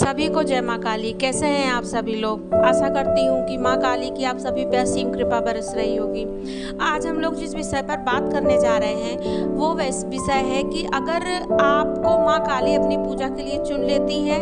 सभी को जय माँ काली। कैसे हैं आप सभी लोग? आशा करती हूँ कि माँ काली की आप सभी पे असीम कृपा बरस रही होगी। आज हम लोग जिस विषय पर बात करने जा रहे हैं वो विषय है कि अगर आपको माँ काली अपनी पूजा के लिए चुन लेती है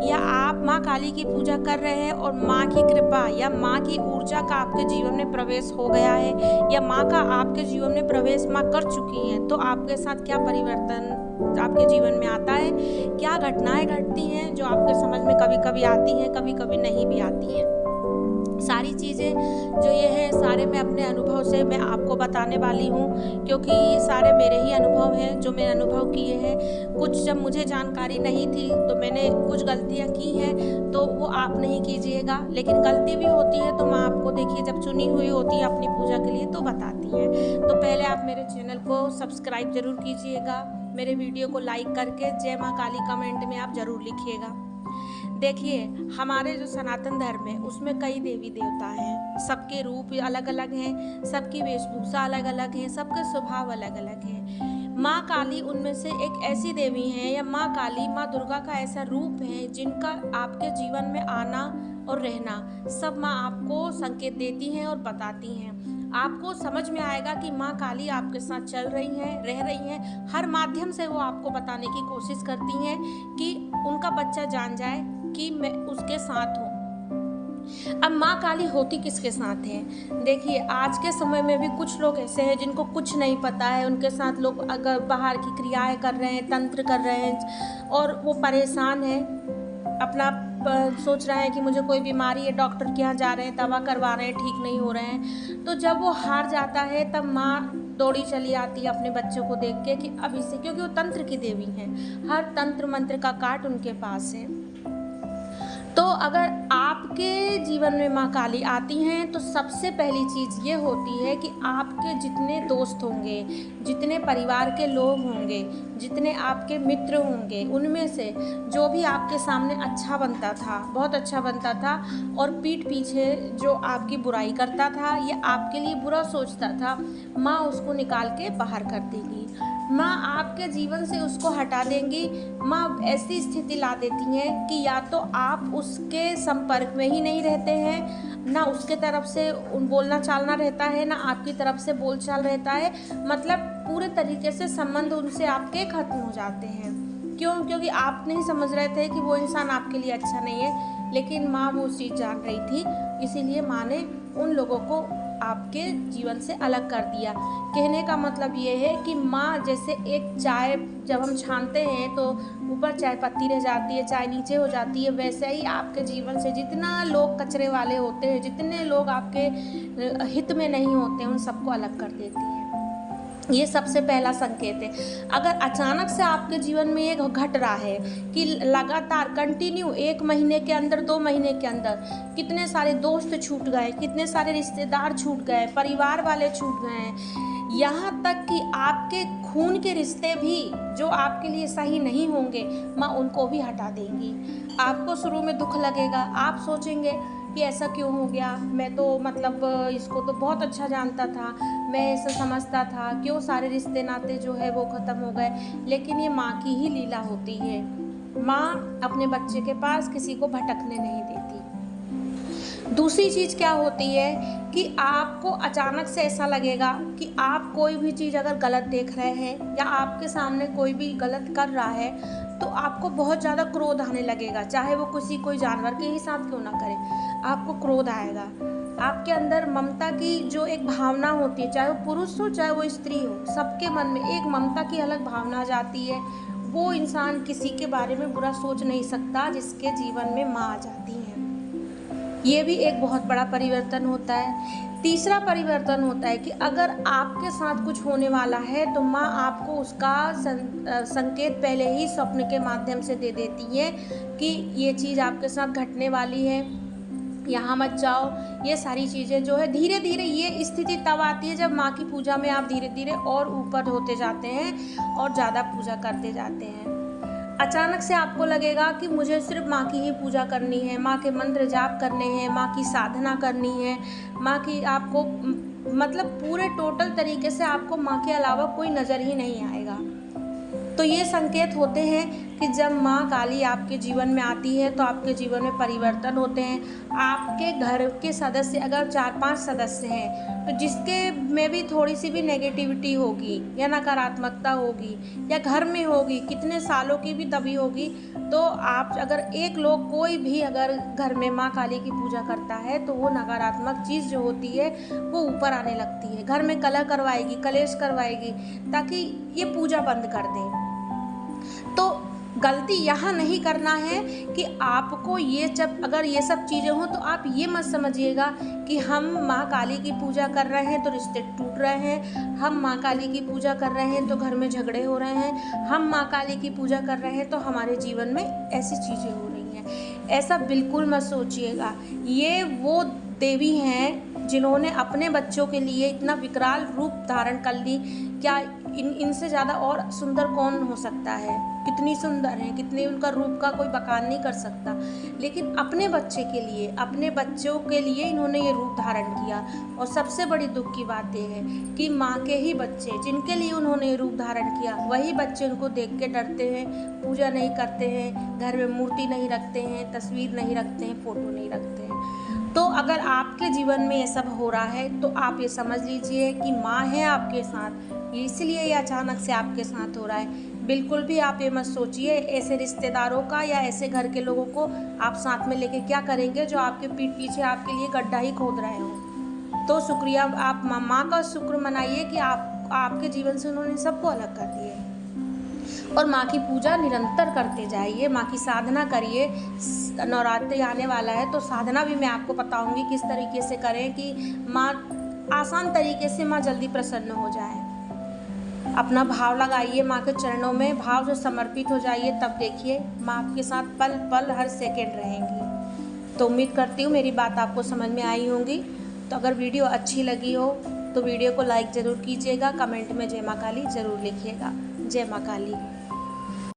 या आप माँ काली की पूजा कर रहे हैं और माँ की कृपा या माँ की ऊर्जा का आपके जीवन में प्रवेश हो गया है या माँ का आपके जीवन में प्रवेश माँ कर चुकी हैं, तो आपके साथ क्या परिवर्तन आपके जीवन में आता है, क्या घटनाएं घटती हैं जो आपके समझ में कभी कभी आती हैं, कभी कभी नहीं भी आती हैं। सारी चीज़ें जो ये है सारे मैं अपने अनुभव से मैं आपको बताने वाली हूँ, क्योंकि ये सारे मेरे ही अनुभव हैं जो मैंने अनुभव किए हैं। कुछ जब मुझे जानकारी नहीं थी तो मैंने कुछ गलतियाँ की हैं, तो वो आप नहीं कीजिएगा। लेकिन गलती भी होती है तो माँ आपको देखिए जब चुनी हुई होती है अपनी पूजा के लिए तो बताती हैं। तो पहले आप मेरे चैनल को सब्सक्राइब जरूर कीजिएगा, मेरे वीडियो को लाइक करके जय माँ काली कमेंट में आप ज़रूर लिखिएगा। देखिए, हमारे जो सनातन धर्म है उसमें कई देवी देवता हैं, सबके रूप अलग अलग हैं, सबकी वेशभूषा अलग अलग है, सबके स्वभाव अलग अलग है। माँ काली उनमें से एक ऐसी देवी हैं, या माँ काली माँ दुर्गा का ऐसा रूप है जिनका आपके जीवन में आना और रहना सब माँ आपको संकेत देती हैं और बताती हैं। आपको समझ में आएगा कि माँ काली आपके साथ चल रही हैं, रह रही हैं। हर माध्यम से वो आपको बताने की कोशिश करती हैं कि उनका बच्चा जान जाए कि मैं उसके साथ हूँ। अब माँ काली होती किसके साथ है? देखिए, आज के समय में भी कुछ लोग ऐसे हैं जिनको कुछ नहीं पता है। उनके साथ लोग अगर बाहर की क्रियाएं कर रहे हैं, तंत्र कर रहे हैं और वो परेशान है, अपना सोच रहे हैं कि मुझे कोई बीमारी है, डॉक्टर के यहाँ जा रहे हैं, दवा करवा रहे हैं, ठीक नहीं हो रहे हैं। तो जब वो हार जाता है तब माँ दौड़ी चली आती है अपने बच्चों को देख के कि अब इसे, क्योंकि वो तंत्र की देवी हैं, हर तंत्र मंत्र का काट उनके पास है। तो अगर आपके जीवन में माँ काली आती हैं तो सबसे पहली चीज़ ये होती है कि आपके जितने दोस्त होंगे, जितने परिवार के लोग होंगे, जितने आपके मित्र होंगे, उनमें से जो भी आपके सामने अच्छा बनता था, बहुत अच्छा बनता था, और पीठ पीछे जो आपकी बुराई करता था या आपके लिए बुरा सोचता था, माँ उसको निकाल के बाहर कर देगी। माँ आपके जीवन से उसको हटा देंगी। माँ ऐसी स्थिति ला देती हैं कि या तो आप उसके संपर्क में ही नहीं रहते हैं, ना उसके तरफ से बोलना चालना रहता है, ना आपकी तरफ से बोलचाल रहता है। मतलब पूरे तरीके से संबंध उनसे आपके खत्म हो जाते हैं। क्यों? क्योंकि आप नहीं समझ रहे थे कि वो इंसान आपके लिए अच्छा नहीं है, लेकिन माँ वो चीज़ जान रही थी, इसीलिए माँ ने उन लोगों को आपके जीवन से अलग कर दिया। कहने का मतलब ये है कि माँ जैसे एक चाय जब हम छानते हैं तो ऊपर चाय पत्ती रह जाती है, चाय नीचे हो जाती है, वैसे ही आपके जीवन से जितना लोग कचरे वाले होते हैं, जितने लोग आपके हित में नहीं होते हैं, उन सबको अलग कर देती है। ये सबसे पहला संकेत है। अगर अचानक से आपके जीवन में ये घट रहा है कि लगातार कंटिन्यू 1 महीने के अंदर, 2 महीने के अंदर कितने सारे दोस्त छूट गए, कितने सारे रिश्तेदार छूट गए, परिवार वाले छूट गए, यहाँ तक कि आपके खून के रिश्ते भी जो आपके लिए सही नहीं होंगे, माँ उनको भी हटा देंगी। आपको शुरू में दुख लगेगा, आप सोचेंगे कि ऐसा क्यों हो गया, मैं तो मतलब इसको तो बहुत अच्छा जानता था, मैं इसे समझता था, क्यों सारे रिश्ते नाते जो है वो ख़त्म हो गए। लेकिन ये माँ की ही लीला होती है। माँ अपने बच्चे के पास किसी को भटकने नहीं देती। दूसरी चीज़ क्या होती है कि आपको अचानक से ऐसा लगेगा कि आप कोई भी चीज़ अगर गलत देख रहे हैं या आपके सामने कोई भी गलत कर रहा है तो आपको बहुत ज़्यादा क्रोध आने लगेगा, चाहे वो कोई जानवर के ही साथ क्यों ना करे, आपको क्रोध आएगा। आपके अंदर ममता की जो एक भावना होती है, चाहे वो पुरुष हो चाहे वो स्त्री हो, सबके मन में एक ममता की अलग भावना आ जाती है। वो इंसान किसी के बारे में बुरा सोच नहीं सकता जिसके जीवन में माँ आ जाती है। ये भी एक बहुत बड़ा परिवर्तन होता है। तीसरा परिवर्तन होता है कि अगर आपके साथ कुछ होने वाला है तो माँ आपको उसका संकेत पहले ही स्वप्न के माध्यम से दे देती है कि ये चीज़ आपके साथ घटने वाली है, यहाँ मत जाओ। ये सारी चीज़ें जो है धीरे धीरे, ये स्थिति तब आती है जब माँ की पूजा में आप धीरे धीरे और ऊपर होते जाते हैं और ज़्यादा पूजा करते जाते हैं। अचानक से आपको लगेगा कि मुझे सिर्फ माँ की ही पूजा करनी है, माँ के मंत्र जाप करने हैं, माँ की साधना करनी है, माँ की आपको मतलब पूरे टोटल तरीके से आपको माँ के अलावा कोई नज़र ही नहीं आएगा। तो ये संकेत होते हैं कि कि जब माँ काली आपके जीवन में आती है तो आपके जीवन में परिवर्तन होते हैं। आपके घर के सदस्य अगर 4-5 सदस्य हैं तो जिसके में भी थोड़ी सी भी नेगेटिविटी होगी या नकारात्मकता होगी या घर में होगी, कितने सालों की भी दबी होगी, तो आप अगर एक लोग कोई भी अगर घर में माँ काली की पूजा करता है तो वो नकारात्मक चीज़ जो होती है वो ऊपर आने लगती है, घर में कलह करवाएगी, कलेश करवाएगी, ताकि ये पूजा बंद कर दें। तो गलती यहाँ नहीं करना है कि आपको ये जब अगर ये सब चीज़ें हों तो आप ये मत समझिएगा कि हम माँ काली की पूजा कर रहे हैं तो रिश्ते टूट रहे हैं, हम माँ काली की पूजा कर रहे हैं तो घर में झगड़े हो रहे हैं, हम माँ काली की पूजा कर रहे हैं तो हमारे जीवन में ऐसी चीज़ें हो रही हैं। ऐसा बिल्कुल मत सोचिएगा। ये वो देवी हैं जिन्होंने अपने बच्चों के लिए इतना विकराल रूप धारण कर ली। क्या इनसे ज़्यादा और सुंदर कौन हो सकता है? कितनी सुंदर है, कितने उनका रूप का कोई बखान नहीं कर सकता। लेकिन अपने बच्चे के लिए, अपने बच्चों के लिए इन्होंने ये रूप धारण किया। और सबसे बड़ी दुख की बात यह है कि माँ के ही बच्चे जिनके लिए उन्होंने ये रूप धारण किया, वही बच्चे उनको देख के डरते हैं, पूजा नहीं करते हैं, घर में मूर्ति नहीं रखते हैं, तस्वीर नहीं रखते हैं, फ़ोटो नहीं रखते हैं। तो अगर आपके जीवन में ये सब हो रहा है तो आप ये समझ लीजिए कि माँ है आपके साथ, इसलिए ये अचानक से आपके साथ हो रहा है। बिल्कुल भी आप ये मत सोचिए ऐसे रिश्तेदारों का या ऐसे घर के लोगों को आप साथ में लेके क्या करेंगे जो आपके पीठ पीछे आपके लिए गड्ढा ही खोद रहे हो। तो शुक्रिया, आप माँ का शुक्र मनाइए कि आपके जीवन से उन्होंने सबको अलग कर दिए। और माँ की पूजा निरंतर करते जाइए, माँ की साधना करिए। नवरात्रि आने वाला है तो साधना भी मैं आपको बताऊंगी किस तरीके से करें कि माँ आसान तरीके से माँ जल्दी प्रसन्न हो जाए। अपना भाव लगाइए माँ के चरणों में, भाव से समर्पित हो जाइए, तब देखिए माँ आपके साथ पल पल हर सेकंड रहेंगी। तो उम्मीद करती हूँ मेरी बात आपको समझ में आई होंगी। तो अगर वीडियो अच्छी लगी हो तो वीडियो को लाइक ज़रूर कीजिएगा, कमेंट में जय माँ काली ज़रूर लिखिएगा। जय माँ काली।